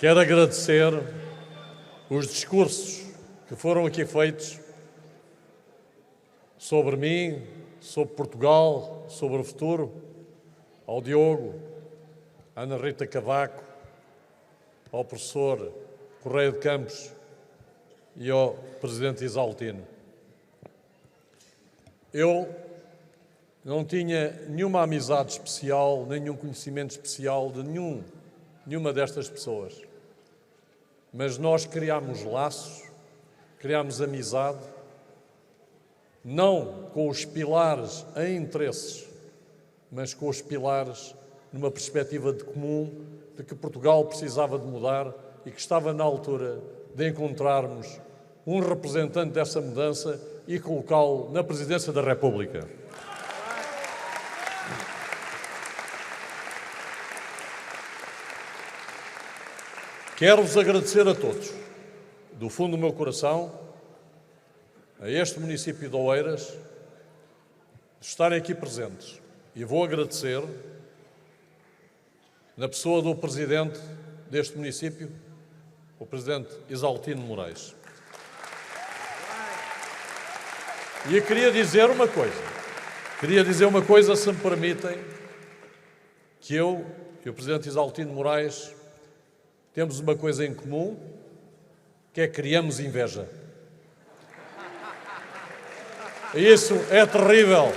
Quero agradecer os discursos que foram aqui feitos sobre mim, sobre Portugal, sobre o futuro, ao Diogo, à Ana Rita Cavaco, ao professor Correia de Campos e ao Presidente Isaltino. Eu não tinha nenhuma amizade especial, nenhum conhecimento especial de nenhuma destas pessoas. Mas nós criámos laços, criámos amizade, não com os pilares em interesses, mas com os pilares numa perspectiva de comum, de que Portugal precisava de mudar e que estava na altura de encontrarmos um representante dessa mudança e colocá-lo na Presidência da República. Quero-vos agradecer a todos, do fundo do meu coração, a este município de Oeiras, de estarem aqui presentes. E vou agradecer, na pessoa do Presidente deste município, o Presidente Isaltino Moraes. E eu queria dizer uma coisa, se me permitem, que eu e o Presidente Isaltino Moraes temos uma coisa em comum, que é que criamos inveja. E isso é terrível.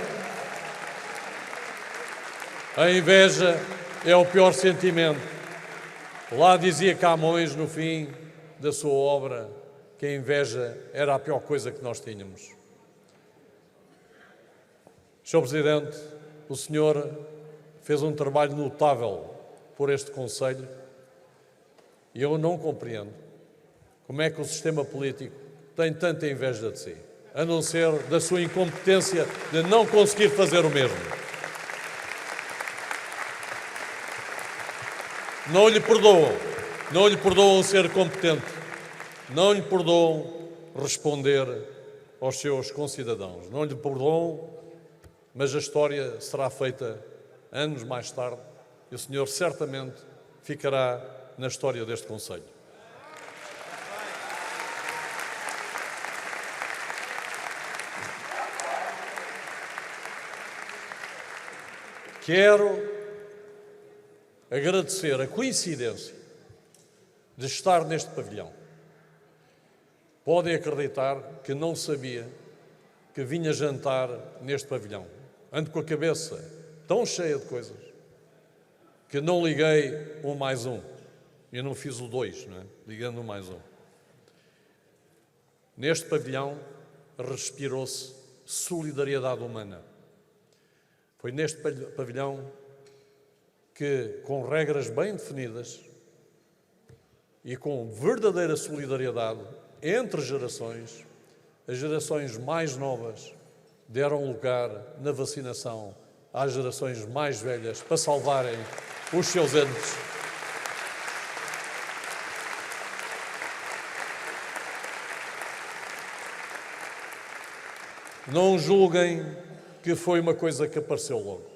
A inveja é o pior sentimento. Lá dizia Camões, no fim da sua obra, que a inveja era a pior coisa que nós tínhamos. Sr. Presidente, o senhor fez um trabalho notável por este Conselho e eu não compreendo como é que o sistema político tem tanta inveja de si, a não ser da sua incompetência de não conseguir fazer o mesmo. Não lhe perdoam ser competente, não lhe perdoam responder aos seus concidadãos, não lhe perdoam, mas a história será feita anos mais tarde e o senhor certamente ficará na história deste Conselho. Quero agradecer a coincidência de estar neste pavilhão. Podem acreditar que não sabia que vinha jantar neste pavilhão. Ando com a cabeça tão cheia de coisas que não liguei um mais um. Eu não fiz o 2, não é? Ligando um mais um. Neste pavilhão respirou-se solidariedade humana. Foi neste pavilhão que, com regras bem definidas e com verdadeira solidariedade entre gerações, as gerações mais novas deram lugar na vacinação às gerações mais velhas para salvarem os seus entes. Não julguem que foi uma coisa que apareceu logo.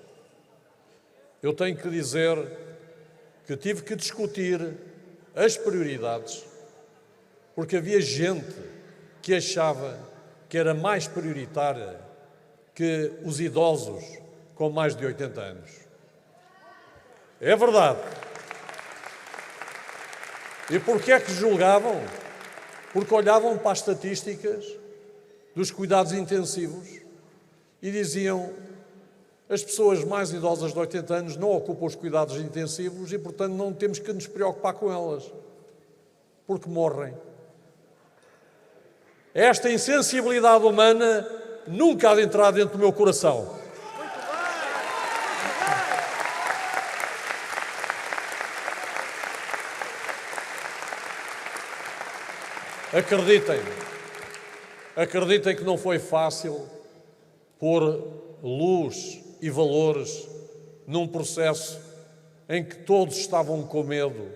Eu tenho que dizer que tive que discutir as prioridades, porque havia gente que achava que era mais prioritária que os idosos com mais de 80 anos. É verdade. E porquê é que julgavam? Porque olhavam para as estatísticas dos cuidados intensivos e diziam: as pessoas mais idosas de 80 anos não ocupam os cuidados intensivos e, portanto, não temos que nos preocupar com elas, porque morrem. Esta insensibilidade humana nunca há de entrar dentro do meu coração. Acreditem que não foi fácil pôr luz e valores num processo em que todos estavam com medo,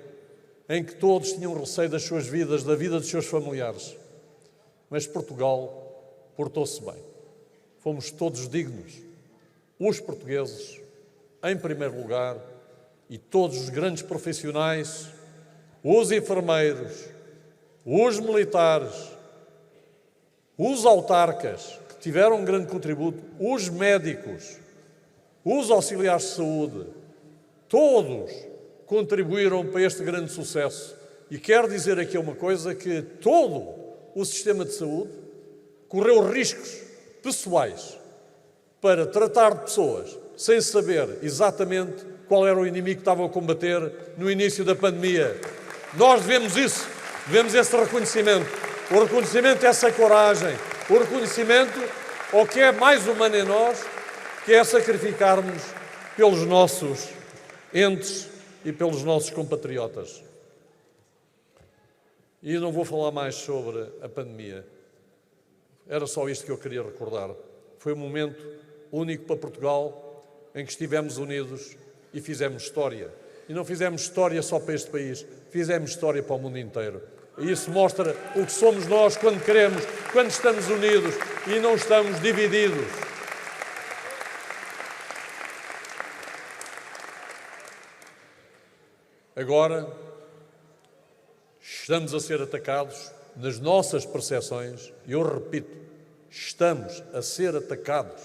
em que todos tinham receio das suas vidas, da vida dos seus familiares. Mas Portugal portou-se bem. Fomos todos dignos. Os portugueses, em primeiro lugar, e todos os grandes profissionais, os enfermeiros, os militares, os autarcas, que tiveram um grande contributo, os médicos, os auxiliares de saúde, todos contribuíram para este grande sucesso. E quero dizer aqui uma coisa, que todo o sistema de saúde correu riscos pessoais para tratar de pessoas sem saber exatamente qual era o inimigo que estavam a combater no início da pandemia. Nós devemos isso, devemos esse reconhecimento. O reconhecimento é essa coragem, o reconhecimento ao que é mais humano em nós, que é sacrificarmos pelos nossos entes e pelos nossos compatriotas. E não vou falar mais sobre a pandemia. Era só isto que eu queria recordar. Foi um momento único para Portugal, em que estivemos unidos e fizemos história. E não fizemos história só para este país, fizemos história para o mundo inteiro. E isso mostra o que somos nós quando queremos, quando estamos unidos e não estamos divididos. Agora, estamos a ser atacados nas nossas percepções, e eu repito, estamos a ser atacados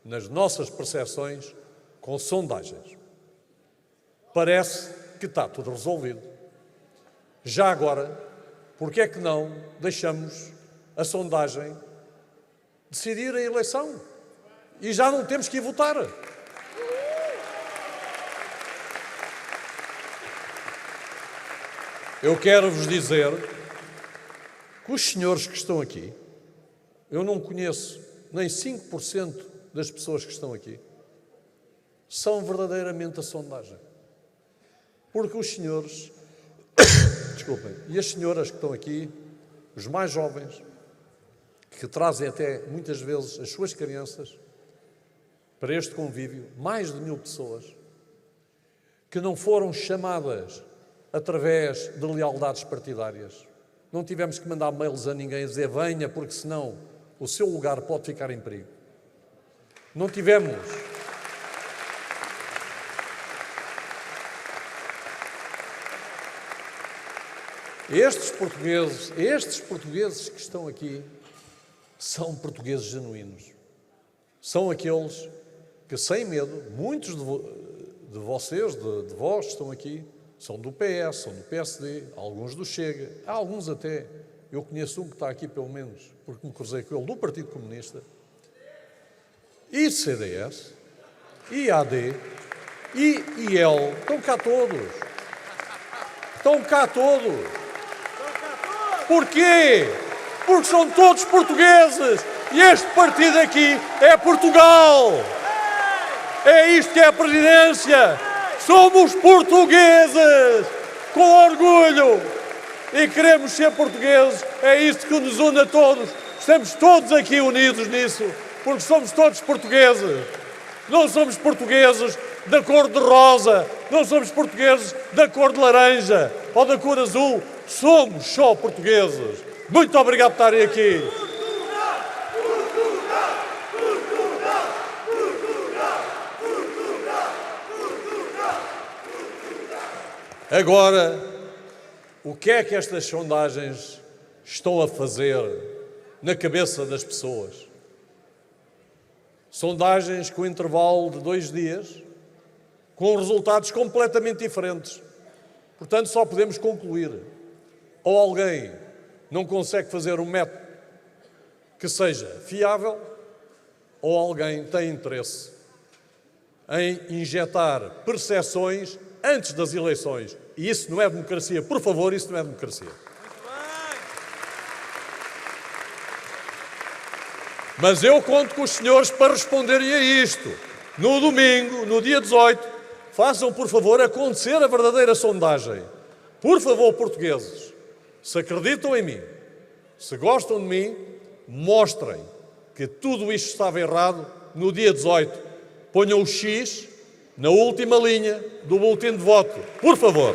nas nossas percepções com sondagens. Parece que está tudo resolvido. Já agora, porque é que não deixamos a sondagem decidir a eleição? E já não temos que ir votar. Eu quero vos dizer que os senhores que estão aqui, eu não conheço nem 5% das pessoas que estão aqui, são verdadeiramente a sondagem. Porque os senhores, desculpem, e as senhoras que estão aqui, os mais jovens, que trazem até muitas vezes as suas crianças para este convívio, mais de 1000 pessoas, que não foram chamadas através de lealdades partidárias. Não tivemos que mandar mails a ninguém a dizer venha, porque senão o seu lugar pode ficar em perigo. Não tivemos. Estes portugueses que estão aqui são portugueses genuínos. São aqueles que, sem medo, muitos de vocês, de vós que estão aqui, são do PS, são do PSD, alguns do Chega, há alguns até, eu conheço um que está aqui pelo menos, porque me cruzei com ele, do Partido Comunista, e CDS, e AD, e IL, estão cá todos. Estão cá todos. Porquê? Porque são todos portugueses, e este partido aqui é Portugal. É isto que é a presidência. Somos portugueses, com orgulho, e queremos ser portugueses, é isto que nos une a todos. Estamos todos aqui unidos nisso, porque somos todos portugueses. Não somos portugueses da cor de rosa, não somos portugueses da cor de laranja ou da cor azul, somos só portugueses. Muito obrigado por estarem aqui. Agora, o que é que estas sondagens estão a fazer na cabeça das pessoas? Sondagens com intervalo de 2 dias, com resultados completamente diferentes. Portanto, só podemos concluir: ou alguém não consegue fazer um método que seja fiável, ou alguém tem interesse em injetar percepções antes das eleições. E isso não é democracia. Por favor, isso não é democracia. Mas eu conto com os senhores para responderem a isto. No domingo, no dia 18, façam, por favor, acontecer a verdadeira sondagem. Por favor, portugueses, se acreditam em mim, se gostam de mim, mostrem que tudo isto estava errado no dia 18. Ponham o X na última linha do boletim de voto. Por favor.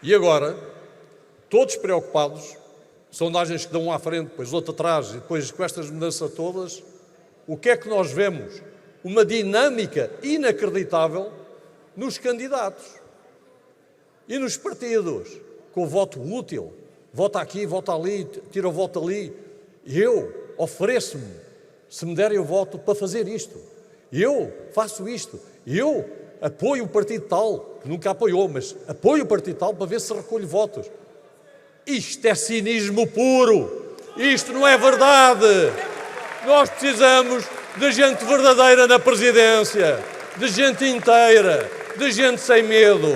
E agora, todos preocupados sondagens que dão um à frente, depois outro atrás, e depois com estas mudanças todas, o que é que nós vemos? Uma dinâmica inacreditável nos candidatos e nos partidos, com o voto útil, vota aqui, vota ali, tira o voto ali. Eu ofereço-me, se me derem o voto, para fazer isto. Eu faço isto. Eu apoio o partido tal, que nunca apoiou, mas apoio o partido tal para ver se recolhe votos. Isto é cinismo puro. Isto não é verdade. Nós precisamos de gente verdadeira na presidência, de gente inteira, de gente sem medo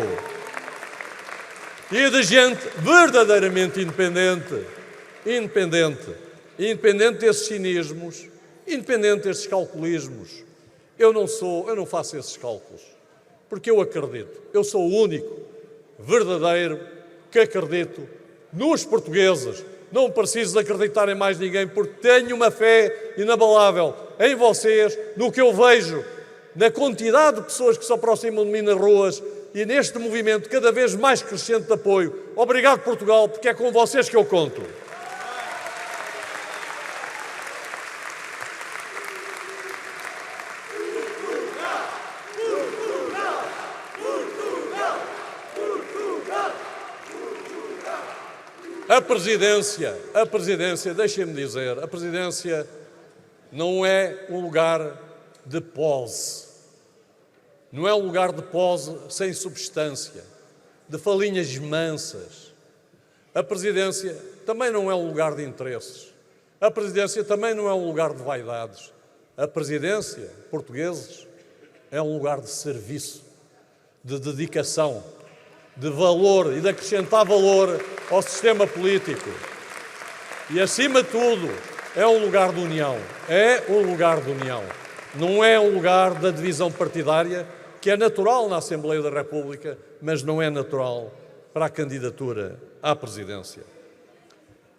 e de gente verdadeiramente independente. Independente desses cinismos, independente desses calculismos. Eu não faço esses cálculos, porque eu acredito. Eu sou o único verdadeiro que acredito nos portugueses. Não preciso acreditar em mais ninguém, porque tenho uma fé inabalável em vocês, no que eu vejo, na quantidade de pessoas que se aproximam de mim nas ruas e neste movimento cada vez mais crescente de apoio. Obrigado, Portugal, porque é com vocês que eu conto. A presidência, deixem-me dizer, a presidência não é um lugar de pose. Não é um lugar de pose sem substância, de falinhas mansas. A presidência também não é um lugar de interesses. A presidência também não é um lugar de vaidades. A presidência, portugueses, é um lugar de serviço, de dedicação, de valor e de acrescentar valor ao sistema político. E, acima de tudo, é um lugar de união. É um lugar de união. Não é um lugar da divisão partidária, que é natural na Assembleia da República, mas não é natural para a candidatura à presidência.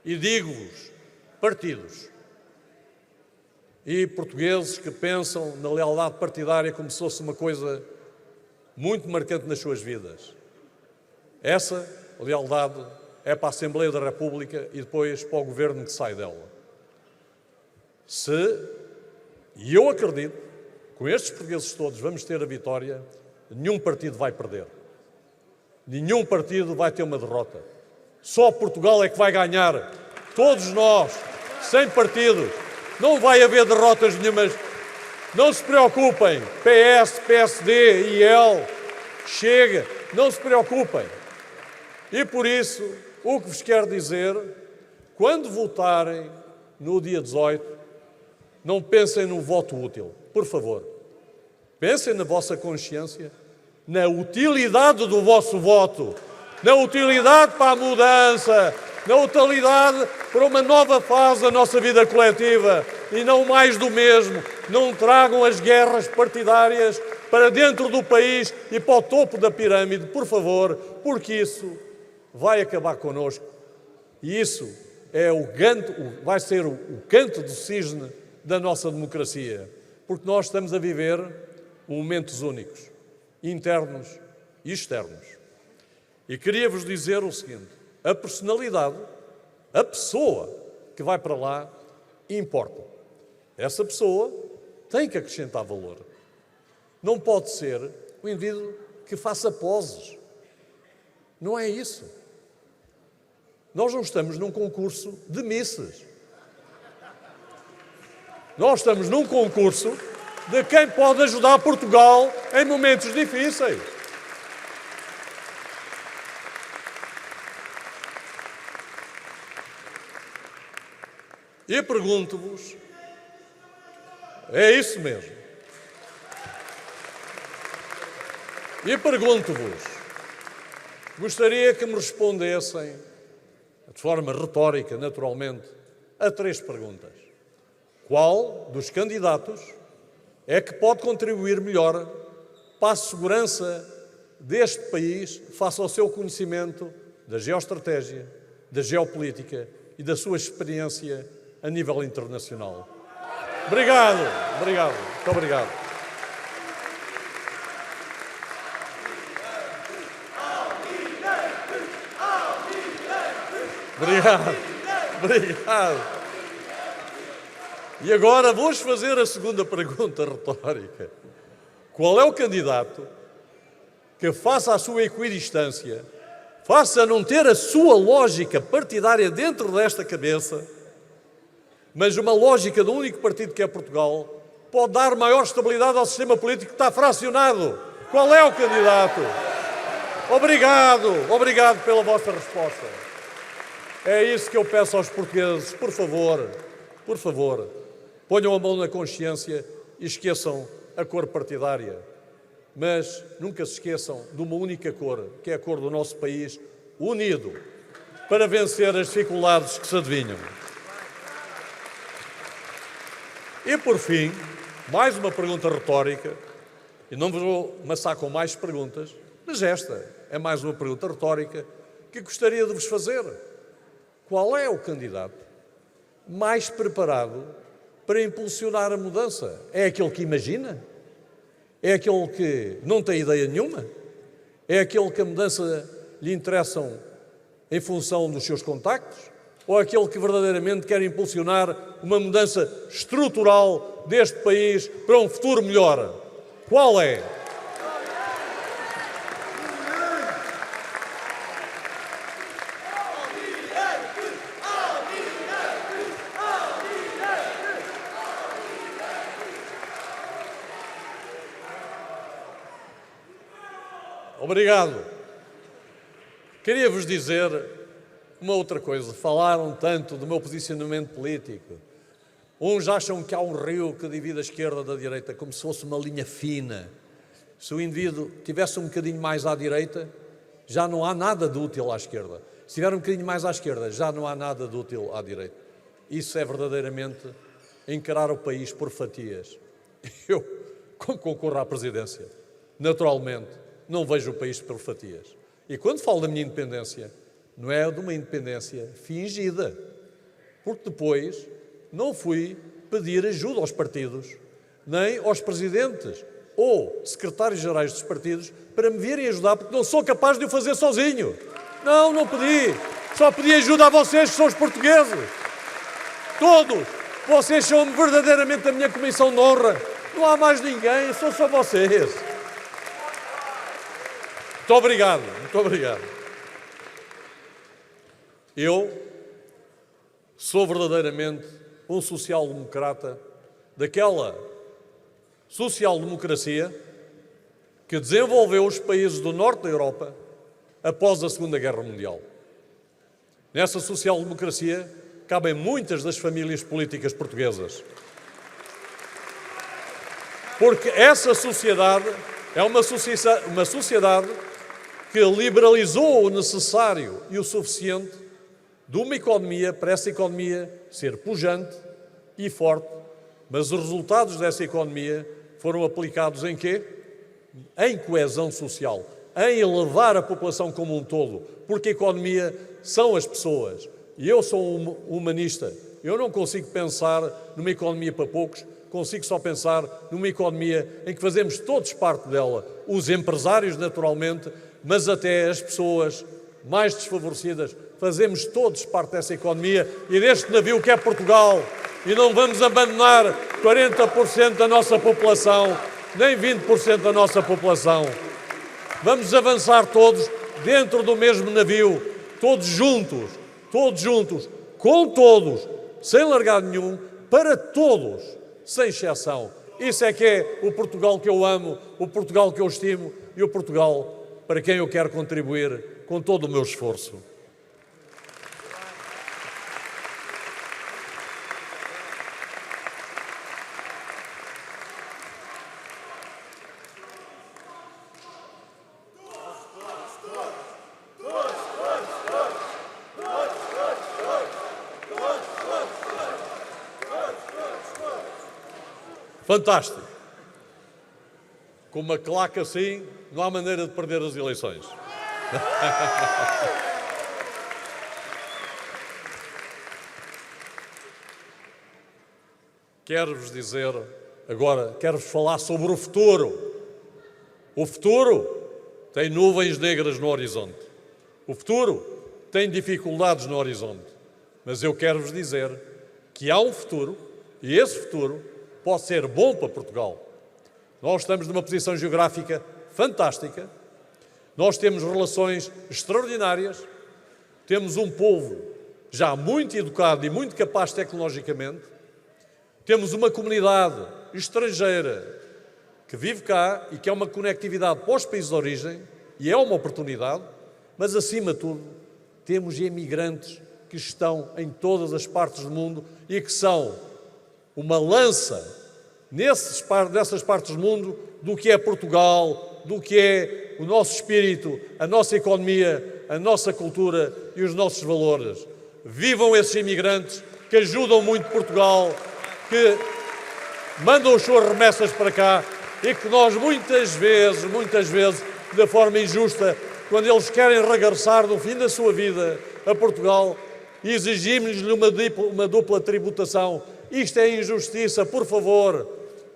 E digo-vos, partidos e portugueses que pensam na lealdade partidária como se fosse uma coisa muito marcante nas suas vidas. Essa lealdade é para a Assembleia da República e depois para o governo que sai dela. E eu acredito, com estes portugueses todos vamos ter a vitória, nenhum partido vai perder. Nenhum partido vai ter uma derrota. Só Portugal é que vai ganhar. Todos nós, sem partidos. Não vai haver derrotas nenhumas. Não se preocupem. PS, PSD, IL, Chega. Não se preocupem. E por isso, o que vos quero dizer, quando votarem no dia 18, não pensem no voto útil, por favor. Pensem na vossa consciência, na utilidade do vosso voto, na utilidade para a mudança, na utilidade para uma nova fase da nossa vida coletiva e não mais do mesmo. Não tragam as guerras partidárias para dentro do país e para o topo da pirâmide, por favor, porque isso vai acabar connosco e isso vai ser o canto do cisne da nossa democracia, porque nós estamos a viver momentos únicos, internos e externos. E queria-vos dizer o seguinte, a personalidade, a pessoa que vai para lá, importa. Essa pessoa tem que acrescentar valor. Não pode ser o indivíduo que faça poses. Não é isso. Nós não estamos num concurso de misses. Nós estamos num concurso de quem pode ajudar Portugal em momentos difíceis. E pergunto-vos, é isso mesmo. E pergunto-vos, gostaria que me respondessem, de forma retórica, naturalmente, a 3 perguntas. Qual dos candidatos é que pode contribuir melhor para a segurança deste país face ao seu conhecimento da geoestratégia, da geopolítica e da sua experiência a nível internacional? Obrigado, muito obrigado. Obrigado. Obrigado. E agora vou-vos fazer a segunda pergunta retórica. Qual é o candidato que faça a sua equidistância, faça não ter a sua lógica partidária dentro desta cabeça, mas uma lógica do único partido que é Portugal, pode dar maior estabilidade ao sistema político que está fracionado? Qual é o candidato? Obrigado pela vossa resposta. É isso que eu peço aos portugueses, por favor, ponham a mão na consciência e esqueçam a cor partidária. Mas nunca se esqueçam de uma única cor, que é a cor do nosso país, unido, para vencer as dificuldades que se adivinham. E por fim, mais uma pergunta retórica, e não vou amassar com mais perguntas, mas esta é mais uma pergunta retórica que gostaria de vos fazer. Qual é o candidato mais preparado para impulsionar a mudança? É aquele que imagina? É aquele que não tem ideia nenhuma? É aquele que a mudança lhe interessam em função dos seus contactos? Ou é aquele que verdadeiramente quer impulsionar uma mudança estrutural deste país para um futuro melhor? Qual é? Obrigado. Queria vos dizer uma outra coisa. Falaram tanto do meu posicionamento político. Uns acham que há um rio que divide a esquerda da direita, como se fosse uma linha fina. Se o indivíduo tivesse um bocadinho mais à direita, já não há nada de útil à esquerda. Se tiver um bocadinho mais à esquerda, já não há nada de útil à direita. Isso é verdadeiramente encarar o país por fatias. Eu, como concorro à presidência, naturalmente, não vejo o país por fatias. E quando falo da minha independência, não é de uma independência fingida. Porque depois não fui pedir ajuda aos partidos, nem aos presidentes ou secretários-gerais dos partidos para me virem ajudar, porque não sou capaz de o fazer sozinho. Não pedi. Só pedi ajuda a vocês, que são os portugueses. Todos. Vocês são verdadeiramente a minha comissão de honra. Não há mais ninguém, são só vocês. Muito obrigado. Eu sou verdadeiramente um social-democrata daquela social-democracia que desenvolveu os países do norte da Europa após a Segunda Guerra Mundial. Nessa social-democracia cabem muitas das famílias políticas portuguesas. Porque essa sociedade é uma sociedade que liberalizou o necessário e o suficiente de uma economia para essa economia ser pujante e forte, mas os resultados dessa economia foram aplicados em quê? Em coesão social, em elevar a população como um todo, porque a economia são as pessoas. E eu sou um humanista, eu não consigo pensar numa economia para poucos, consigo só pensar numa economia em que fazemos todos parte dela, os empresários naturalmente, mas até as pessoas mais desfavorecidas, fazemos todos parte dessa economia e deste navio que é Portugal, e não vamos abandonar 40% da nossa população, nem 20% da nossa população. Vamos avançar todos dentro do mesmo navio, todos juntos, com todos, sem largar nenhum, para todos, sem exceção. Isso é que é o Portugal que eu amo, o Portugal que eu estimo e o Portugal para quem eu quero contribuir com todo o meu esforço. Fantástico. Com uma claque assim, não há maneira de perder as eleições. Quero-vos dizer, agora, quero-vos falar sobre o futuro. O futuro tem nuvens negras no horizonte. O futuro tem dificuldades no horizonte. Mas eu quero-vos dizer que há um futuro, e esse futuro pode ser bom para Portugal. Nós estamos numa posição geográfica fantástica, nós temos relações extraordinárias, temos um povo já muito educado e muito capaz tecnologicamente, temos uma comunidade estrangeira que vive cá e que é uma conectividade para os países de origem, e é uma oportunidade, mas acima de tudo temos imigrantes que estão em todas as partes do mundo e que são uma lança nessas partes do mundo do que é Portugal, do que é o nosso espírito, a nossa economia, a nossa cultura e os nossos valores. Vivam esses imigrantes que ajudam muito Portugal, que mandam as suas remessas para cá e que nós muitas vezes, de forma injusta, quando eles querem regressar no fim da sua vida a Portugal, exigimos-lhe uma dupla tributação. Isto é injustiça, por favor.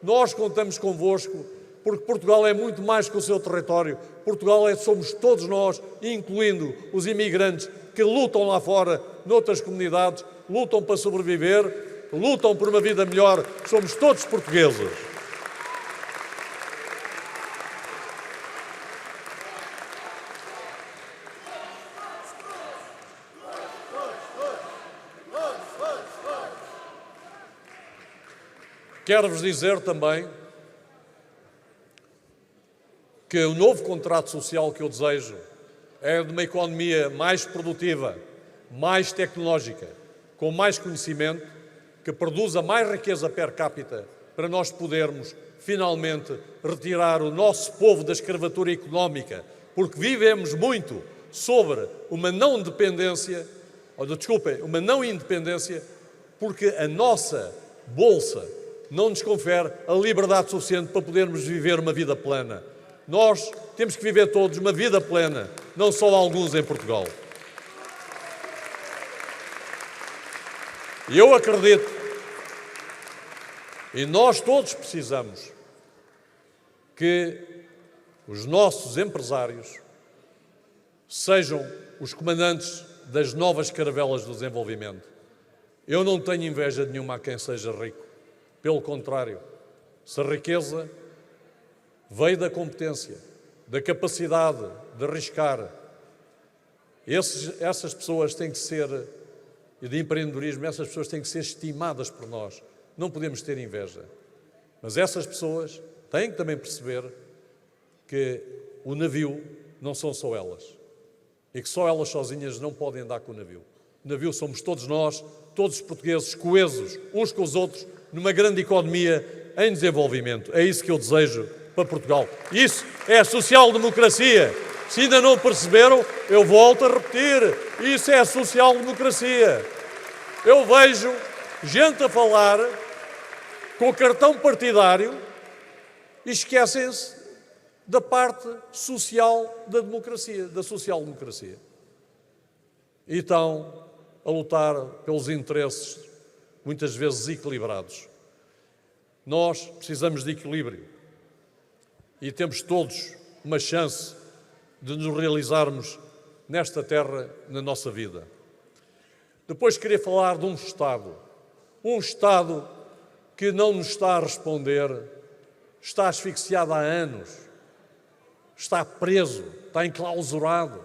Nós contamos convosco, porque Portugal é muito mais que o seu território. Portugal somos todos nós, incluindo os imigrantes que lutam lá fora, noutras comunidades, lutam para sobreviver, lutam por uma vida melhor. Somos todos portugueses. Quero-vos dizer também que o novo contrato social que eu desejo é de uma economia mais produtiva, mais tecnológica, com mais conhecimento, que produza mais riqueza per capita para nós podermos finalmente retirar o nosso povo da escravatura económica, porque vivemos muito sobre uma não independência, porque a nossa bolsa não nos confere a liberdade suficiente para podermos viver uma vida plena. Nós temos que viver todos uma vida plena, não só alguns em Portugal. E eu acredito, e nós todos precisamos, que os nossos empresários sejam os comandantes das novas caravelas do desenvolvimento. Eu não tenho inveja nenhuma a quem seja rico. Pelo contrário, se a riqueza veio da competência, da capacidade de arriscar, essas pessoas têm que ser, e de empreendedorismo, essas pessoas têm que ser estimadas por nós. Não podemos ter inveja. Mas essas pessoas têm que também perceber que o navio não são só elas. E que só elas sozinhas não podem andar com o navio. O navio somos todos nós, todos os portugueses, coesos uns com os outros, numa grande economia em desenvolvimento. É isso que eu desejo para Portugal. Isso é a social-democracia. Se ainda não perceberam, eu volto a repetir. Isso é a social-democracia. Eu vejo gente a falar com o cartão partidário e esquecem-se da parte social da democracia, da social-democracia. E estão a lutar pelos interesses, muitas vezes equilibrados. Nós precisamos de equilíbrio e temos todos uma chance de nos realizarmos nesta terra, na nossa vida. Depois queria falar de um Estado que não nos está a responder, está asfixiado há anos, está preso, está enclausurado,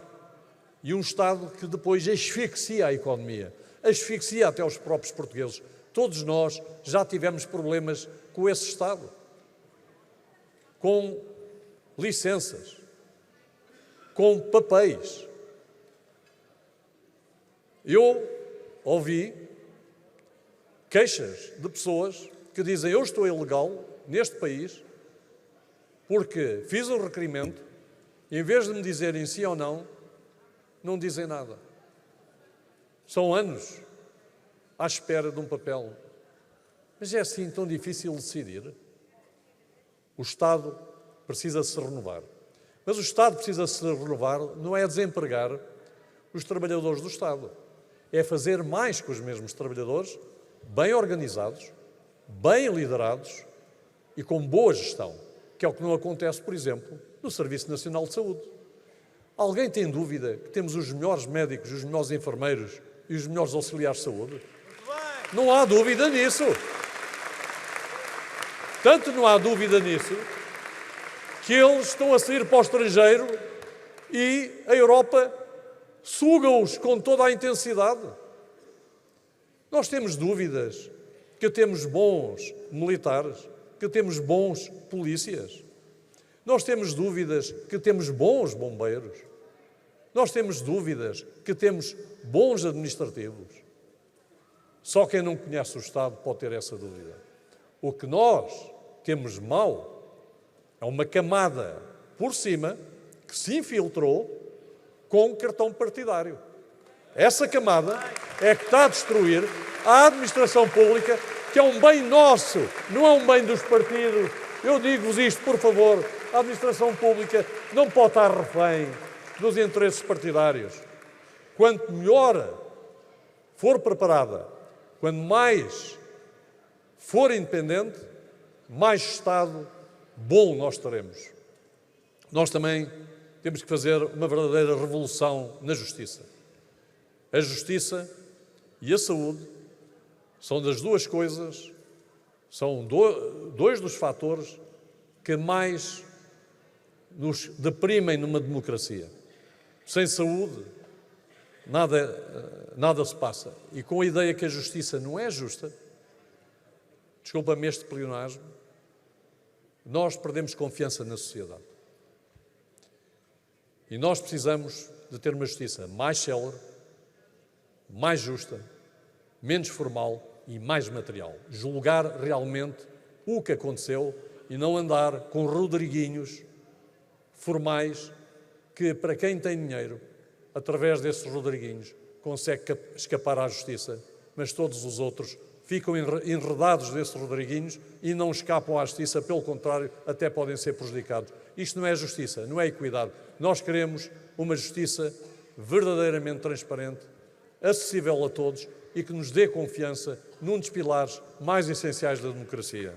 e um Estado que depois asfixia a economia, asfixia até os próprios portugueses. Todos nós já tivemos problemas com esse Estado, com licenças, com papéis. Eu ouvi queixas de pessoas que dizem: eu estou ilegal neste país porque fiz um requerimento e, em vez de me dizerem sim ou não, não dizem nada. São anos à espera de um papel. Mas é assim tão difícil decidir? O Estado precisa se renovar. Mas o Estado precisa se renovar não é desempregar os trabalhadores do Estado. É fazer mais com os mesmos trabalhadores, bem organizados, bem liderados e com boa gestão, que é o que não acontece, por exemplo, no Serviço Nacional de Saúde. Alguém tem dúvida que temos os melhores médicos, os melhores enfermeiros e os melhores auxiliares de saúde. Não há dúvida nisso. Tanto não há dúvida nisso que eles estão a sair para o estrangeiro e a Europa suga-os com toda a intensidade. Nós temos dúvidas que temos bons militares, que temos bons polícias. Nós temos dúvidas que temos bons bombeiros. Nós temos dúvidas que temos bons administrativos. Só quem não conhece o Estado pode ter essa dúvida. O que nós temos mal é uma camada por cima que se infiltrou com cartão partidário. Essa camada é que está a destruir a administração pública, que é um bem nosso, não é um bem dos partidos. Eu digo-vos isto, por favor, a administração pública não pode estar refém dos interesses partidários. Quanto melhor for preparada, quanto mais for independente, mais Estado bom nós teremos. Nós também temos que fazer uma verdadeira revolução na justiça. A justiça e a saúde são das duas coisas, são dois dos fatores que mais nos deprimem numa democracia. Sem saúde, nada se passa. E com a ideia que a justiça não é justa, desculpa-me este pleonasmo, nós perdemos confiança na sociedade. E nós precisamos de ter uma justiça mais célere, mais justa, menos formal e mais material. Julgar realmente o que aconteceu e não andar com rodriguinhos formais que, para quem tem dinheiro, através desses rodriguinhos, consegue escapar à justiça, mas todos os outros ficam enredados desses rodriguinhos e não escapam à justiça, pelo contrário, até podem ser prejudicados. Isto não é justiça, não é equidade. Nós queremos uma justiça verdadeiramente transparente, acessível a todos e que nos dê confiança num dos pilares mais essenciais da democracia.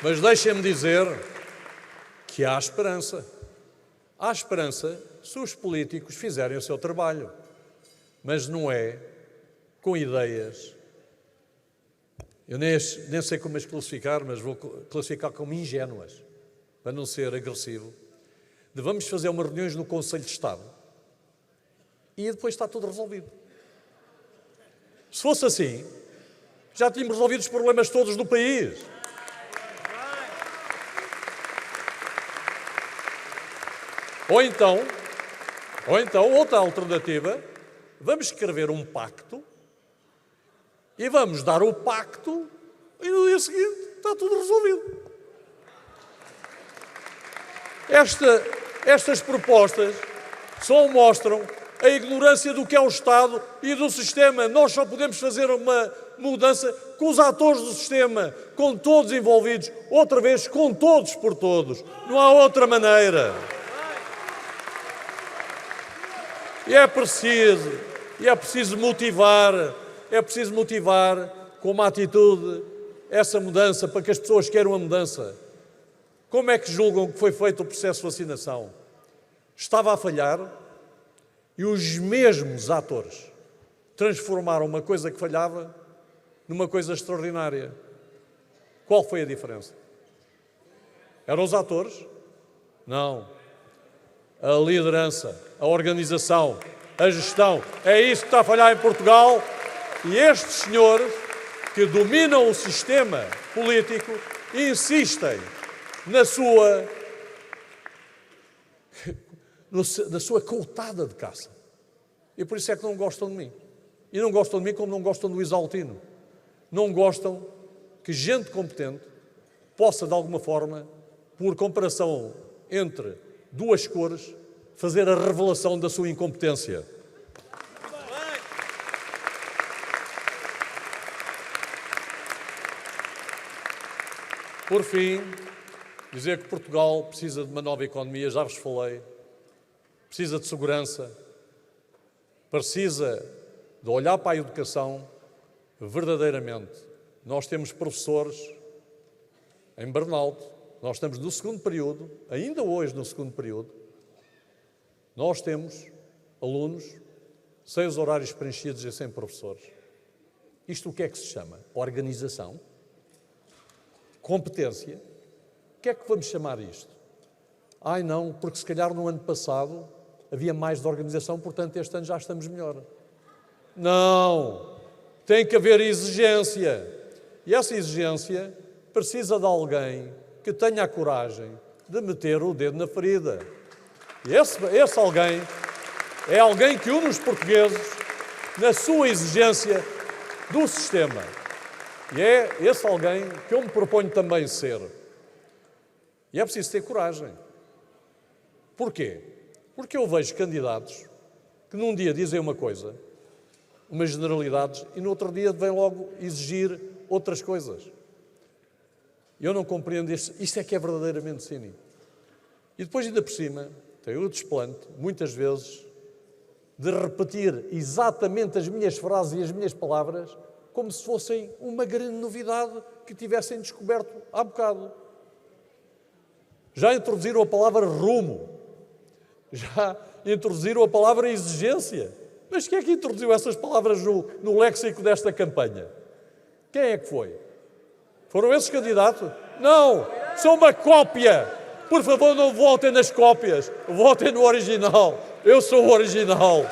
Mas deixem-me dizer que há esperança. Há esperança se os políticos fizerem o seu trabalho. Mas não é com ideias. Eu nem sei como as classificar, mas vou classificar como ingênuas, para não ser agressivo. Vamos fazer umas reuniões no Conselho de Estado e depois está tudo resolvido. Se fosse assim, já tínhamos resolvido os problemas todos do país. Ou então, outra alternativa, vamos escrever um pacto e vamos dar o pacto e no dia seguinte está tudo resolvido. Estas propostas só mostram a ignorância do que é o Estado e do sistema. Nós só podemos fazer uma mudança com os atores do sistema, com todos envolvidos, outra vez com todos por todos. Não há outra maneira. E é preciso motivar com uma atitude essa mudança para que as pessoas queiram a mudança. Como é que julgam que foi feito o processo de vacinação? Estava a falhar e os mesmos atores transformaram uma coisa que falhava numa coisa extraordinária. Qual foi a diferença? Eram os atores? Não. A liderança, a organização, a gestão. É isso que está a falhar em Portugal. E estes senhores que dominam o sistema político insistem na sua coutada de caça. E por isso é que não gostam de mim. E não gostam de mim como não gostam do Isaltino. Não gostam que gente competente possa, de alguma forma, por comparação entre duas cores, fazer a revelação da sua incompetência. Por fim, dizer que Portugal precisa de uma nova economia, já vos falei, precisa de segurança, precisa de olhar para a educação verdadeiramente. Nós temos professores em burnout, nós estamos no segundo período, ainda hoje no segundo período, nós temos alunos sem os horários preenchidos e sem professores. Isto o que é que se chama? Organização? Competência? O que é que vamos chamar isto? Ai não, porque se calhar no ano passado havia mais de organização, portanto este ano já estamos melhor. Não! Tem que haver exigência. E essa exigência precisa de alguém que tenha a coragem de meter o dedo na ferida. E esse alguém é alguém que une os portugueses na sua exigência do sistema. E é esse alguém que eu me proponho também ser. E é preciso ter coragem. Porquê? Porque eu vejo candidatos que num dia dizem uma coisa, umas generalidades, e no outro dia vêm logo exigir outras coisas. Eu não compreendo isto. Isto é que é verdadeiramente cínico. E depois, ainda por cima, tem o desplante, muitas vezes, de repetir exatamente as minhas frases e as minhas palavras como se fossem uma grande novidade que tivessem descoberto há bocado. Já introduziram a palavra rumo. Já introduziram a palavra exigência. Mas quem é que introduziu essas palavras no léxico desta campanha? Quem é que foi? Foram esses candidatos? Não! São uma cópia! Por favor, não votem nas cópias. Votem no original. Eu sou o original.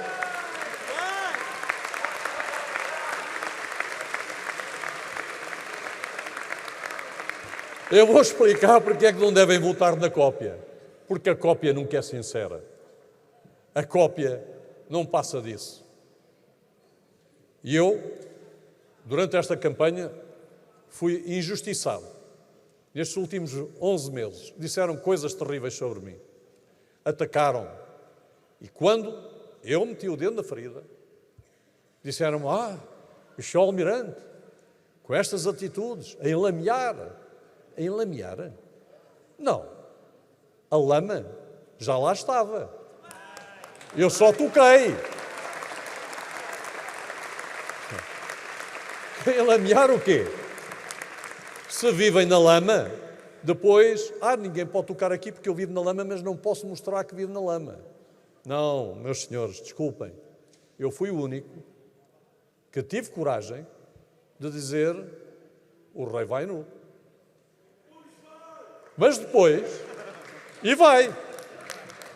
Eu vou explicar porque é que não devem votar na cópia. Porque a cópia nunca é sincera. A cópia não passa disso. E eu, durante esta campanha, fui injustiçado. Nestes últimos 11 meses, disseram coisas terríveis sobre mim. Atacaram-me. E quando eu meti o dedo na ferida, disseram-me, Michel Almirante, com estas atitudes, a enlamear. A enlamear? Não. A lama já lá estava. Eu só toquei. Enlamear o quê? Se vivem na lama, depois, ninguém pode tocar aqui porque eu vivo na lama, mas não posso mostrar que vivo na lama. Não, meus senhores, desculpem. Eu fui o único que tive coragem de dizer o rei vai nu. Mas depois, e vai,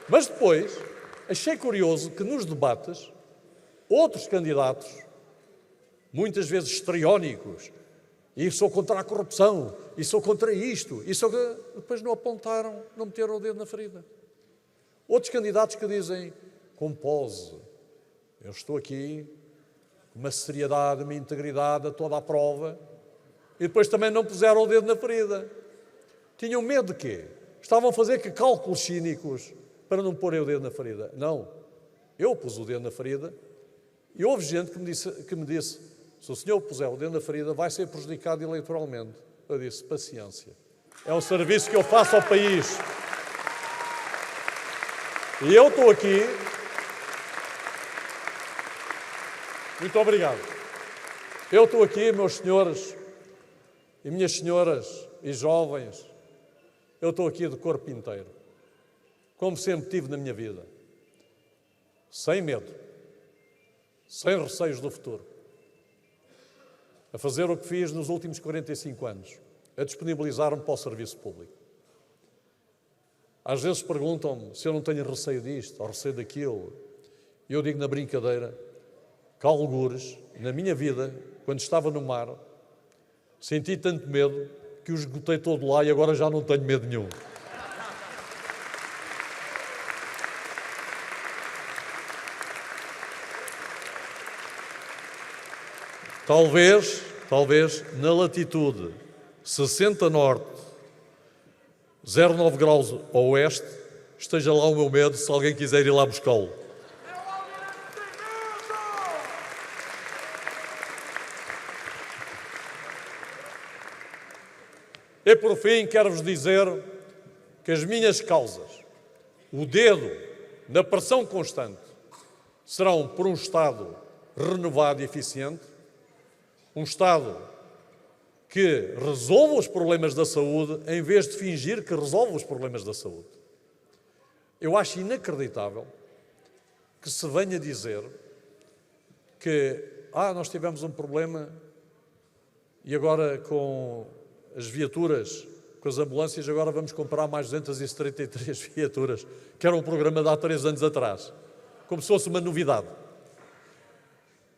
mas depois, achei curioso que nos debates, outros candidatos, muitas vezes histriónicos, e sou contra a corrupção, e sou contra isto, depois não apontaram, não meteram o dedo na ferida. Outros candidatos que dizem, com pose, eu estou aqui, com uma seriedade, uma integridade a toda a prova, e depois também não puseram o dedo na ferida. Tinham medo de quê? Estavam a fazer que cálculos cínicos para não porem o dedo na ferida. Não. Eu pus o dedo na ferida e houve gente que me disse se o senhor puser o dedo na ferida vai ser prejudicado eleitoralmente. Eu disse, paciência. É um serviço que eu faço ao país. E eu estou aqui. Muito obrigado. Eu estou aqui, meus senhores e minhas senhoras e jovens, eu estou aqui de corpo inteiro, como sempre tive na minha vida, sem medo, sem receios do futuro, a fazer o que fiz nos últimos 45 anos, a disponibilizar-me para o serviço público. Às vezes perguntam-me se eu não tenho receio disto ou receio daquilo, e eu digo na brincadeira que, algures, na minha vida, quando estava no mar, senti tanto medo que o esgotei todo lá e agora já não tenho medo nenhum. Talvez na latitude 60 norte, 09 graus a oeste, esteja lá o meu medo se alguém quiser ir lá buscá-lo. E por fim quero-vos dizer que as minhas causas, o dedo na pressão constante, serão por um Estado renovado e eficiente, um Estado que resolva os problemas da saúde em vez de fingir que resolve os problemas da saúde. Eu acho inacreditável que se venha dizer que nós tivemos um problema e agora com as viaturas, com as ambulâncias, agora vamos comprar mais 233 viaturas, que era um programa de há 3 anos atrás, como se fosse uma novidade.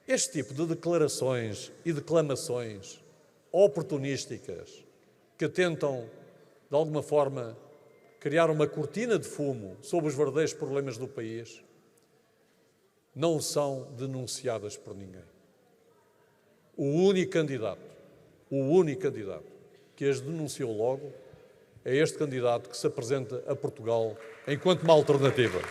Este tipo de declarações e declamações oportunísticas que tentam, de alguma forma, criar uma cortina de fumo sobre os verdadeiros problemas do país, não são denunciadas por ninguém. O único candidato que as denunciou logo é este candidato que se apresenta a Portugal enquanto uma alternativa.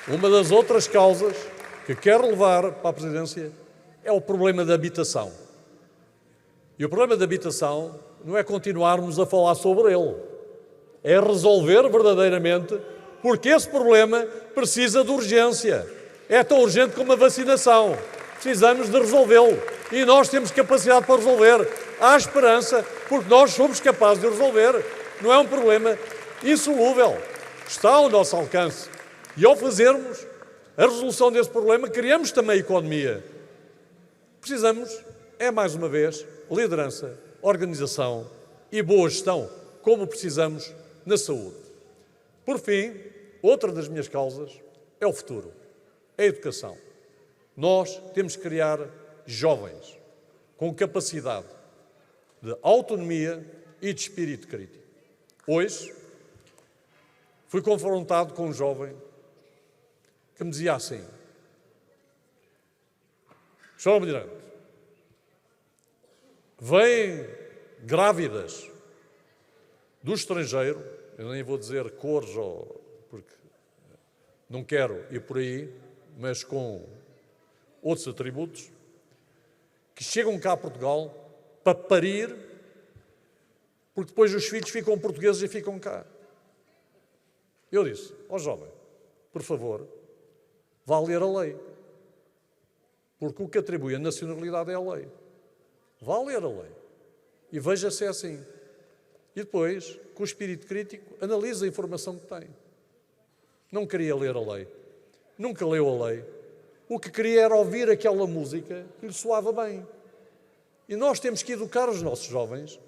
Uma das outras causas que quero levar para a presidência é o problema da habitação. E o problema da habitação não é continuarmos a falar sobre ele, é resolver verdadeiramente, porque esse problema precisa de urgência. É tão urgente como a vacinação. Precisamos de resolvê-lo. E nós temos capacidade para resolver. Há esperança, porque nós somos capazes de resolver. Não é um problema insolúvel. Está ao nosso alcance. E ao fazermos a resolução desse problema, criamos também economia. Precisamos, mais uma vez, liderança, organização e boa gestão, como precisamos na saúde. Por fim, outra das minhas causas é o futuro, é a educação. Nós temos que criar jovens com capacidade de autonomia e de espírito crítico. Hoje, fui confrontado com um jovem que me dizia assim: Sr. Almirante, vêm grávidas do estrangeiro, eu nem vou dizer cores, porque não quero ir por aí, mas com outros atributos, que chegam cá a Portugal para parir, porque depois os filhos ficam portugueses e ficam cá. Eu disse: jovem, por favor, vá ler a lei, porque o que atribui a nacionalidade é a lei. Vá ler a lei e veja se é assim. E depois, com o espírito crítico, analisa a informação que tem. Não queria ler a lei, nunca leu a lei. O que queria era ouvir aquela música que lhe soava bem. E nós temos que educar os nossos jovens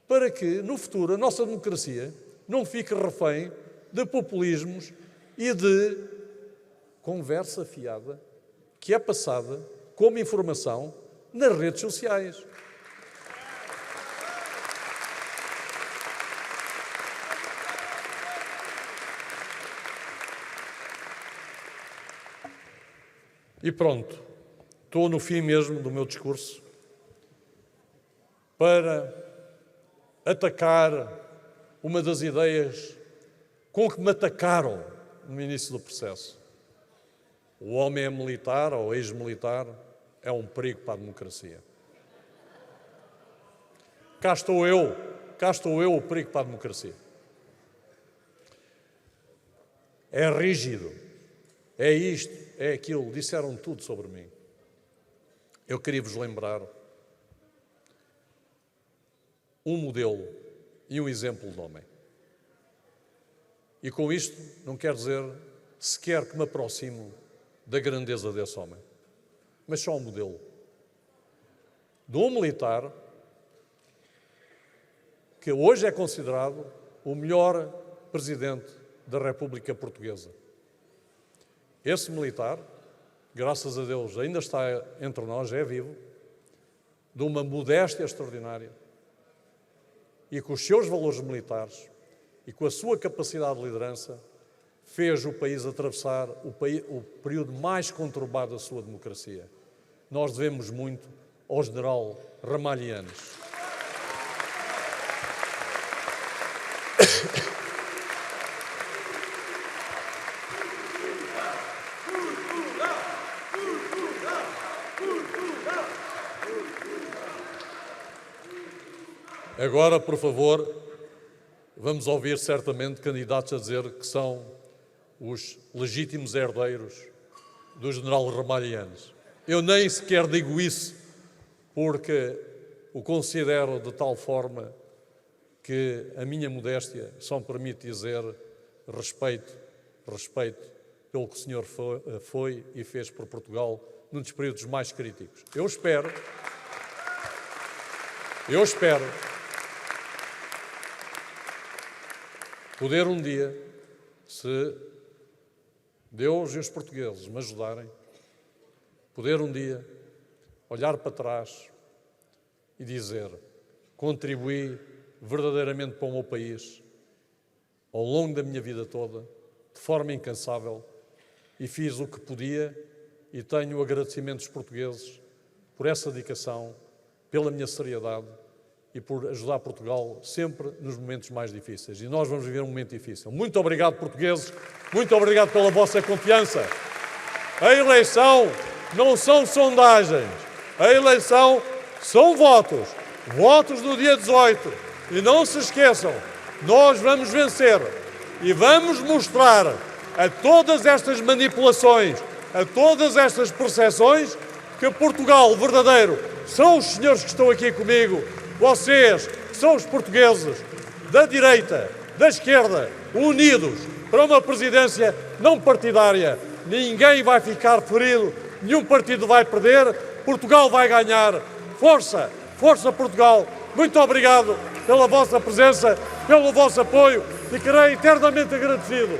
para que, no futuro, a nossa democracia não fique refém de populismos e de conversa fiada que é passada como informação nas redes sociais. E pronto, estou no fim mesmo do meu discurso para atacar uma das ideias com que me atacaram no início do processo. O homem é militar ou ex-militar é um perigo para a democracia. Cá estou eu o perigo para a democracia. É rígido, é isto, é aquilo, disseram tudo sobre mim. Eu queria vos lembrar um modelo e um exemplo de homem. E com isto não quero dizer sequer que me aproximo da grandeza desse homem, mas só um modelo de um militar que hoje é considerado o melhor presidente da República Portuguesa. Esse militar, graças a Deus, ainda está entre nós, é vivo, de uma modéstia extraordinária e com os seus valores militares e com a sua capacidade de liderança, fez o país atravessar o período mais conturbado da sua democracia. Nós devemos muito ao general Ramalhianes. Agora, por favor, vamos ouvir certamente candidatos a dizer que são os legítimos herdeiros do general Ramalhianes. Eu nem sequer digo isso porque o considero de tal forma que a minha modéstia só me permite dizer respeito pelo que o senhor foi e fez por Portugal num dos períodos mais críticos. Eu espero poder um dia, se Deus e os portugueses me ajudarem, poder um dia olhar para trás e dizer: contribuí verdadeiramente para o meu país ao longo da minha vida toda, de forma incansável, e fiz o que podia, e tenho o agradecimento dos portugueses por essa dedicação, pela minha seriedade e por ajudar Portugal sempre nos momentos mais difíceis. E nós vamos viver um momento difícil. Muito obrigado, portugueses, muito obrigado pela vossa confiança. A eleição não são sondagens, a eleição são votos. Votos no dia 18. E não se esqueçam, nós vamos vencer e vamos mostrar a todas estas manipulações, a todas estas percepções, que Portugal verdadeiro são os senhores que estão aqui comigo, vocês, que são os portugueses, da direita, da esquerda, unidos para uma presidência não partidária. Ninguém vai ficar ferido, nenhum partido vai perder, Portugal vai ganhar. Força, força Portugal. Muito obrigado pela vossa presença, pelo vosso apoio, ficarei eternamente agradecido.